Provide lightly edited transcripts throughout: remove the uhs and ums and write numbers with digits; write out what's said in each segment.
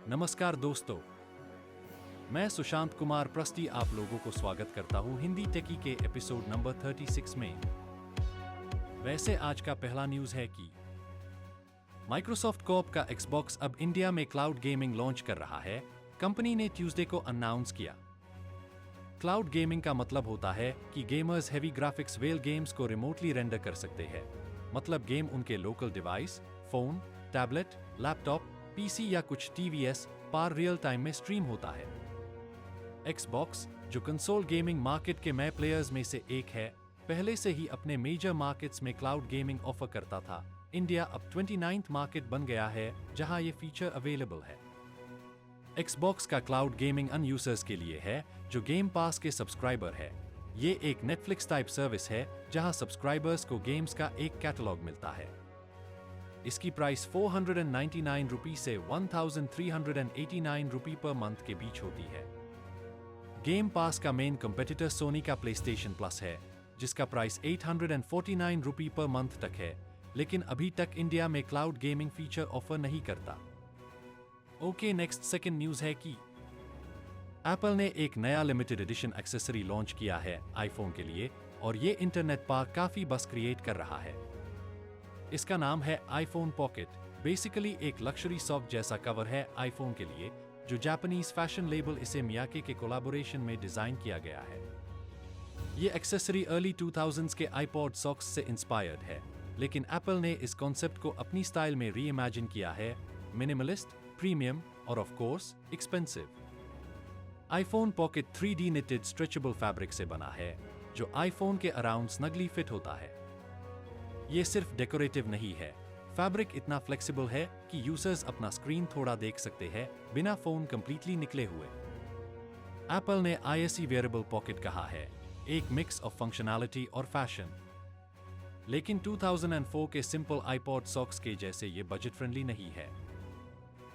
नमस्कार दोस्तों, मैं सुशांत कुमार प्रस्ती आप लोगों को स्वागत करता हूं हिंदी टेकी के एपिसोड नंबर 36 में। वैसे आज का पहला न्यूज़ है कि माइक्रोसॉफ्ट कॉर्प का एक्सबॉक्स अब इंडिया में क्लाउड गेमिंग लॉन्च कर रहा है, कंपनी ने ट्यूसडे को अनाउंस किया। क्लाउड गेमिंग का मतलब होता है कि gamers heavy graphics well games को रिमोटली रेंडर कर सकते हैं, मतलब गेम उनके local device, phone, tablet, laptop, PC या कुछ टीवीएस पार रियल टाइम में स्ट्रीम होता है। एक्सबॉक्स, जो कंसोल गेमिंग मार्केट के नए प्लेयर्स में से एक है, पहले से ही अपने मेजर मार्केट्स में क्लाउड गेमिंग ऑफर करता था। इंडिया अब 29th मार्केट बन गया है जहां ये फीचर अवेलेबल है। एक्सबॉक्स का क्लाउड गेमिंग अन यूजर्स के लिए है जो गेम पास के सब्सक्राइबर है। ये एक नेटफ्लिक्स टाइप सर्विस है जहां सब्सक्राइबर्स को गेम्स का एक कैटलॉग मिलता है। इसकी प्राइस 499 रुपी से 1389 रुपी पर मंथ के बीच होती है। गेम पास का मेन कंपेटिटर सोनी का प्लेस्टेशन प्लस है, जिसका प्राइस 849 रुपी पर मंथ तक है, लेकिन अभी तक इंडिया में क्लाउड गेमिंग फीचर ऑफर नहीं करता। ओके, नेक्स्ट सेकंड न्यूज है कि एप्पल ने एक नया लिमिटेड एडिशन एक्सेसरी लॉन्च किया है आईफोन के लिए, और ये इंटरनेट पर काफी बस क्रिएट कर रहा है। इसका नाम है आईफोन पॉकेट। बेसिकली एक लक्जरी सॉफ्ट जैसा कवर है आईफोन के लिए, जो जापानीज फैशन लेबल इसे मियाके के कोलैबोरेशन में डिजाइन किया गया है। ये एक्सेसरी अर्ली 2000s के आईपॉड सॉक्स से इंस्पायर्ड है, लेकिन एप्पल ने इस कॉन्सेप्ट को अपनी स्टाइल में रीइमेजिन किया है, मिनिमलिस्ट, प्रीमियम और of course expensive. IPhone pocket 3D knitted stretchable fabric से बना है, जो आईफोन के अराउंड स्नगली फिट होता है। ये सिर्फ डेकोरेटिव नहीं है, फैब्रिक इतना फ्लेक्सिबल है कि यूजर्स अपना स्क्रीन थोड़ा देख सकते हैं बिना फोन कंप्लीटली निकले हुए। एप्पल ने ISE वेयरेबल पॉकेट कहा है, एक मिक्स ऑफ फंक्शनैलिटी और फैशन। लेकिन 2004 के सिंपल आईपॉड सॉक्स के जैसे ये बजट फ्रेंडली नहीं है।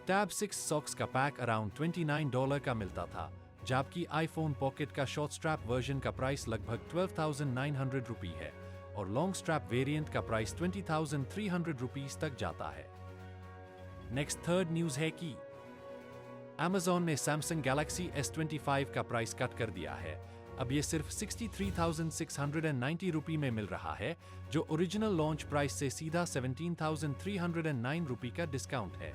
टैब 6 सॉक्स का पैक अराउंड $29 का मिलता था, जबकि आईफोन पॉकेट का शॉर्ट स्ट्रैप वर्जन का प्राइस लगभग 12,900 रुपी है और लॉन्ग स्ट्रैप वेरिएंट का प्राइस 20,300 रुपीस तक जाता है। नेक्स्ट थर्ड न्यूज है कि Amazon ने Samsung Galaxy S25 का प्राइस कट कर दिया है। अब ये सिर्फ 63,690 रुपी में मिल रहा है, जो ओरिजिनल लॉन्च प्राइस से सीधा 17,309 रुपी का डिस्काउंट है।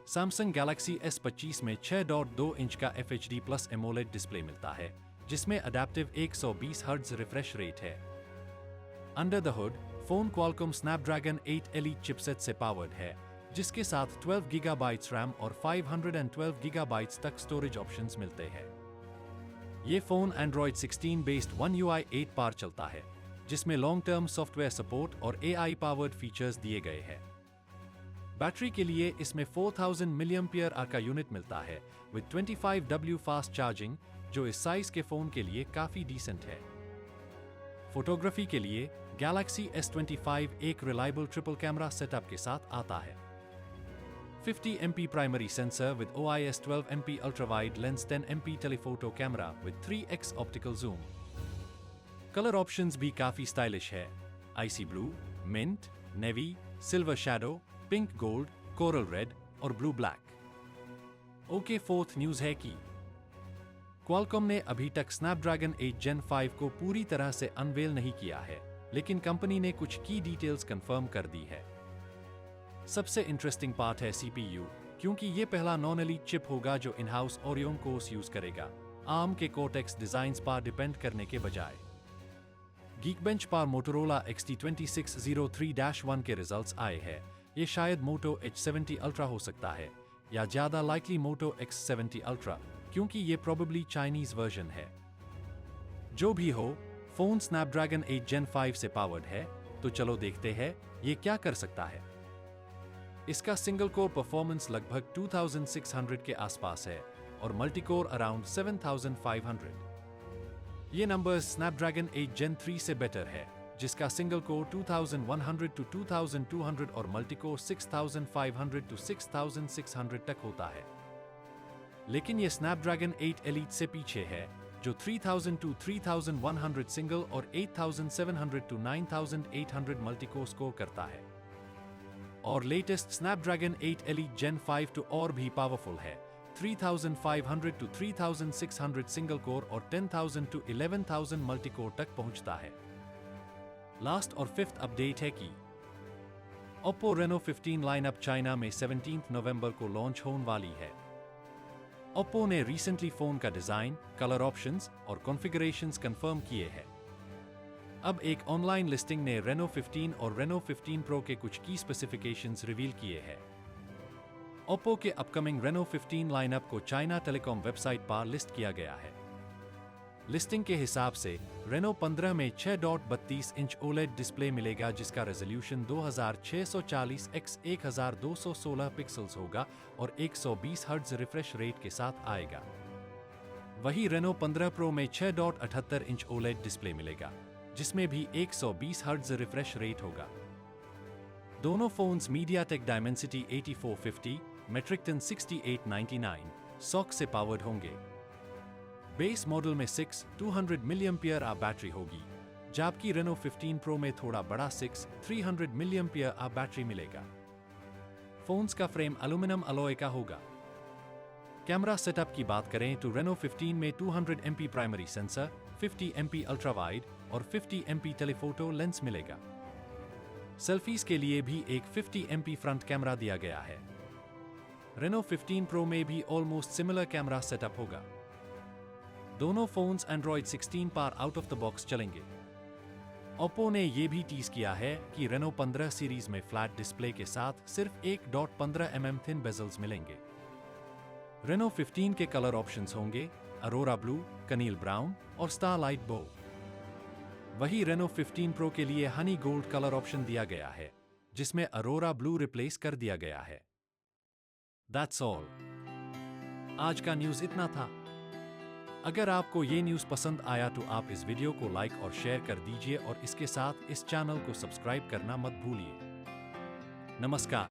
Samsung Galaxy S25 में 6.2 इंच का FHD प्लस एमोलेड डिस्प्ले मिलता है, जिसमें अडैप्टिव 120 हर्ट्ज रिफ्रेश रेट है। Under the hood, phone Qualcomm Snapdragon 8 elite chipset से पावर्ड है, जिसके साथ 12 गीगाबाइट्स रैम और 512 गीगाबाइट्स तक स्टोरेज ऑप्शंस मिलते हैं। ये phone Android 16 based One UI 8 पर चलता है, जिसमें लॉन्ग टर्म सॉफ्टवेयर सपोर्ट और AI पावर्ड फीचर्स दिए गए हैं। बैटरी के लिए इसमें 4000 mAh का यूनिट मिलता है विद 25W फास्ट चार्जिंग, जो इस साइज के फोन के लिए काफी डिसेंट है। फोटोग्राफी के लिए Galaxy S25 एक रिलायबल ट्रिपल कैमरा सेटअप के साथ आता है। 50 MP primary sensor with OIS 12 MP ultra wide lens 10 MP telephoto camera with 3x optical zoom. Colour options भी काफी स्टाइलिश है, icy blue, mint, navy, silver shadow, pink gold, coral red और blue black. Okay, fourth news है कि Qualcomm ने अभी तक Snapdragon 8 Gen 5 को पूरी तरह से अनवेल नहीं किया है, लेकिन कंपनी ने कुछ की डिटेल्स कंफर्म कर दी है। सबसे इंटरेस्टिंग पार्ट है CPU, क्योंकि ये पहला नॉन एलीट चिप होगा जो in house Oryon cores use करेगा, ARM के कोर्टेक्स डिजाइन्स पर डिपेंड करने के बजाय। गीकबेंच पर मोटोरोला XT2603-1 के रिजल्ट्स आए हैं। ये शायद मोटो H70 अल्ट्रा हो सकता है, या ज्यादा लाइकली मोटो X70 अल्ट्रा, क्योंकि ये प्रोबेबली चाइनीज वर्जन है। जो भी हो, फोन स्नैपड्रैगन 8 Gen 5 से पावर्ड है, तो चलो देखते हैं ये क्या कर सकता है। इसका सिंगल कोर परफॉर्मेंस लगभग 2600 के आसपास है और मल्टीकोर अराउंड 7500। ये नंबर्स स्नैपड्रैगन 8 Gen 3 से बेटर है, जिसका सिंगल कोर 2100 to 2200 और मल्टीकोर 6500 to 6600 तक होता है। लेकिन ये स्नैपड्रैगन 8 एलीट से पीछे है, जो 3000 to 3100 सिंगल और 8700 to 9800 मल्टीकोर स्कोर करता है। और लेटेस्ट स्नैपड्रैगन 8 Elite Gen 5 तो और भी पावरफुल है। 3500 to 3600 सिंगल कोर और 10,000 to 11,000 मल्टी कोर तक पहुंचता है। लास्ट और फिफ्थ अपडेट है कि Oppo Reno 15 लाइनअप चाइना में 17 नवंबर को लॉन्च होने वाली है। Oppo ने रिसेंटली फोन का डिजाइन, कलर ऑप्शंस और कॉन्फ़िगरेशंस कंफर्म किए हैं। अब एक ऑनलाइन लिस्टिंग ने Reno 15 और Reno 15 Pro के कुछ की स्पेसिफिकेशंस रिवील किए हैं। Oppo के अपकमिंग Reno 15 लाइनअप को चाइना टेलीकॉम वेबसाइट पर लिस्ट किया गया है। लिस्टिंग के हिसाब से Reno 15 में 6.32 इंच OLED डिस्प्ले मिलेगा जिसका रेजोल्यूशन 2640 x 1216 पिक्सल्स होगा और 120 हर्ट्ज रिफ्रेश रेट के साथ आएगा। वही Reno 15 Pro में 6.78 इंच OLED डिस्प्ले मिलेगा जिसमें भी 120 हर्ट्ज रिफ्रेश रेट होगा। दोनों phones MediaTek Dimensity 8450, Metricton 6899 SoC से पावर्ड होंगे। बेस मॉडल में 200 mAh बैटरी होगी, जबकि Reno 15 Pro में थोड़ा बड़ा 300 mAh बैटरी मिलेगा। फोन्स का फ्रेम एल्यूमिनियम अलॉय का होगा। कैमरा सेटअप की बात करें तो Reno 15 में 200 MP primary sensor, 50 MP ultra wide और 50 MP टेलीफोटो लेंस मिलेगा। सेल्फीज के लिए भी एक 50 MP फ्रंट कैमरा दिया गया है। Reno 15 Pro में भी ऑलमोस्ट सिमिलर कैमरा सेटअप होगा। दोनों फोन्स Android 16 पर आउट ऑफ द बॉक्स चलेंगे। Oppo ने यह भी टीज किया है कि Reno 15 सीरीज में फ्लैट डिस्प्ले के साथ सिर्फ 1.15 mm थिन बेजल्स मिलेंगे। Reno 15 के कलर ऑप्शंस होंगे अरोरा ब्लू, कनील ब्राउन और स्टारलाइट बो। वही Reno 15 Pro के लिए हनी गोल्ड कलर ऑप्शन दिया गया है, जिसमें अरोरा ब्लू रिप्लेस कर दिया गया है। That's all। आज का न्यूज़ इतना था। अगर आपको ये न्यूज़ पसंद आया तो आप इस वीडियो को लाइक और शेयर कर दीजिए और इसके साथ इस चैनल को सब्सक्राइब करना मत भूलिए। नमस्कार।